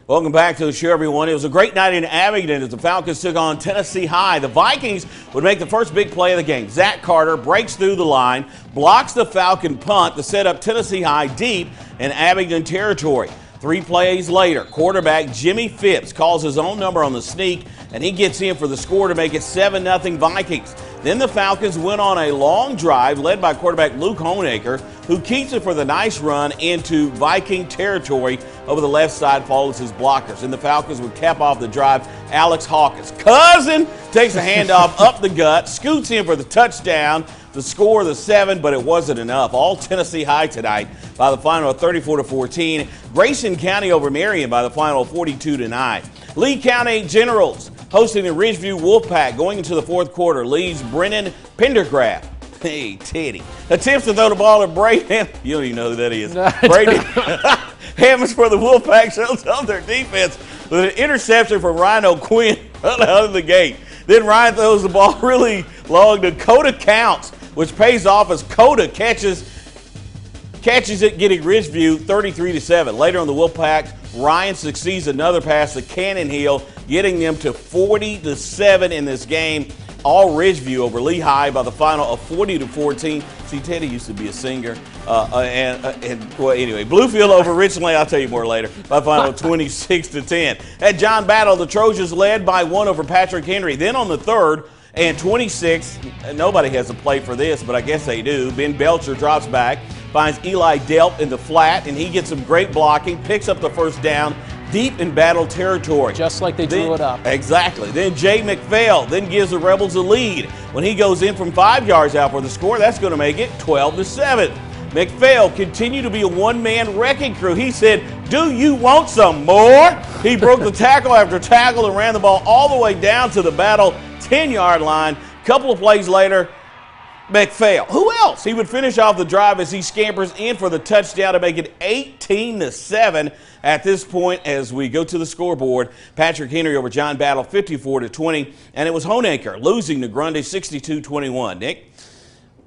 Welcome back to the show, everyone. It was a great night in Abingdon as the Falcons took on Tennessee High. The Vikings would make the first big play of the game. Zach Carter breaks through the line, blocks the Falcon punt to set up Tennessee High deep in Abingdon territory. 3 plays later, quarterback Jimmy Phipps calls his own number on the sneak, and he gets in for the score to make it 7-0 Vikings. Then the Falcons went on a long drive led by quarterback Luke Honaker, who keeps it for the nice run into Viking territory over the left side, follows his blockers. And the Falcons would cap off the drive. Alex Hawkins' cousin takes a handoff up the gut, scoots in for the touchdown, the score the 7, but it wasn't enough. All Tennessee High tonight by the final of 34-14. Grayson County over Marion by the final of 42-9. Lee County Generals hosting the Ridgeview Wolfpack going into the fourth quarter. Lee's Brennan Pendergraft. Hey, Teddy. Attempts to throw the ball to Brayden. You don't even know who that is. No, Brayden Hammons for the Wolfpack shows up their defense with an interception from Ryan O'Quinn out of the gate. Then Ryan throws the ball really long to Coda Counts, which pays off as Coda catches it, getting Ridgeview 33-7. Later on the Wolfpack, Ryan succeeds another pass to Cannon Hill, getting them to 40-7 in this game. All Ridgeview over Lehigh by the final of 40-14. See, Teddy used to be a singer. Well, anyway, Bluefield over Richland, I'll tell you more later, by the final of 26-10. At John Battle, the Trojans led by 1 over Patrick Henry. Then on the third and 26, nobody has a play for this, but I guess they do. Ben Belcher drops back, finds Eli Delp in the flat, and he gets some great blocking, picks up the first down, deep in battle territory. Just like they drew it up. Exactly. Then Jay McPhail then gives the Rebels a lead. When he goes in from 5 yards out for the score, that's going to make it 12-7. McPhail continued to be a one-man wrecking crew. He said, "Do you want some more?" He broke the tackle after tackle and ran the ball all the way down to the battle 10-yard line. A couple of plays later, McPhail. Who else? He would finish off the drive as he scampers in for the touchdown to make it 18-7 at this point as we go to the scoreboard. Patrick Henry over John Battle 54-20, and it was Honaker losing to Grundy 62-21. Nick?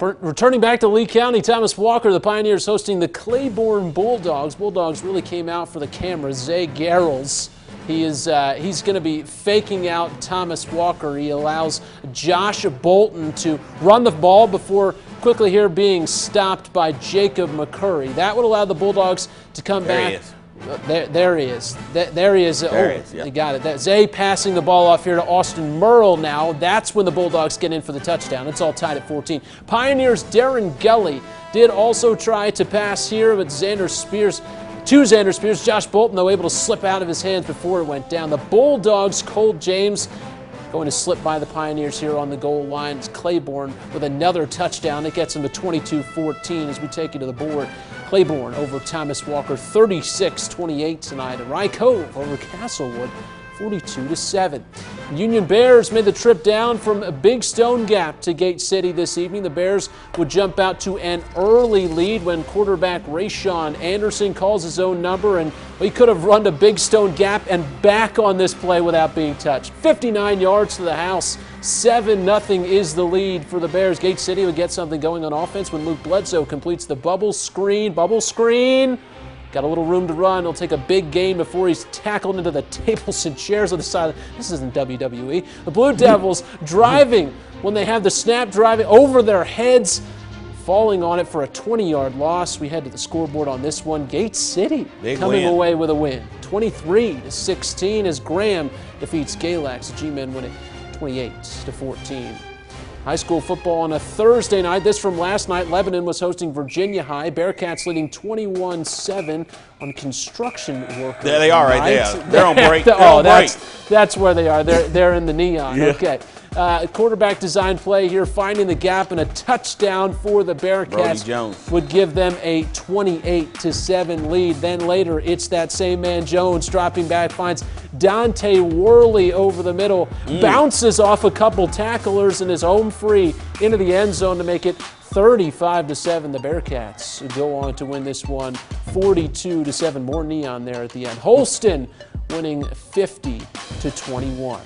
Returning back to Lee County, Thomas Walker, the Pioneers hosting the Claiborne Bulldogs. Bulldogs really came out for the camera. Zay Garrels. He's going to be faking out Thomas Walker. He allows Josh Bolton to run the ball before quickly here being stopped by Jacob McCurry. That would allow the Bulldogs to come back. There he is. There he is. Yeah. You got it. Zay passing the ball off here to Austin Merle now. That's when the Bulldogs get in for the touchdown. It's all tied at 14. Pioneers' Darren Gully did also try to pass here, but Xander Spears, Josh Bolton, though, able to slip out of his hands before it went down. The Bulldogs' Cole James going to slip by the Pioneers here on the goal line. It's Claiborne with another touchdown. It gets them to 22-14 as we take you to the board. Claiborne over Thomas Walker 36-28 tonight. And Rye Cove over Castlewood 42-7. Union Bears made the trip down from Big Stone Gap to Gate City this evening. The Bears would jump out to an early lead when quarterback Rayshawn Anderson calls his own number, and he could have run to Big Stone Gap and back on this play without being touched. 59 yards to the house. 7-0 is the lead for the Bears. Gate City would get something going on offense when Luke Bledsoe completes the bubble screen. Got a little room to run. He'll take a big gain before he's tackled into the tables and chairs on the side. This isn't WWE. The Blue Devils driving when they have the snap, driving over their heads, falling on it for a 20-yard loss. We head to the scoreboard on this one. Gate City coming away with a win. 23-16 as Graham defeats Galax. The G-men winning 28-14. High school football on a Thursday night. This from last night. Lebanon was hosting Virginia High. Bearcats leading 21-7 on construction work. There they are right there. They're on break. That's where they are. They're in the neon. Yeah. Okay. Quarterback design play here, finding the gap, and a touchdown for the Bearcats would give them a 28-7 lead. Then later, it's that same man, Jones, dropping back, finds Dante Worley over the middle, bounces off a couple tacklers and is home free into the end zone to make it 35-7. The Bearcats go on to win this one 42-7. More neon there at the end. Holston winning 50-21.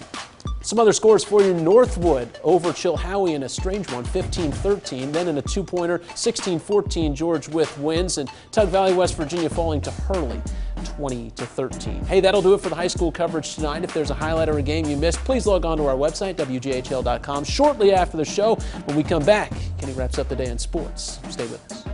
Some other scores for you. Northwood over Chilhowie in a strange one, 15-13. Then in a two-pointer, 16-14, George Wythe wins. And Tug Valley, West Virginia falling to Hurley, 20-13. Hey, that'll do it for the high school coverage tonight. If there's a highlight or a game you missed, please log on to our website, WJHL.com. Shortly after the show, when we come back, Kenny wraps up the day in sports. Stay with us.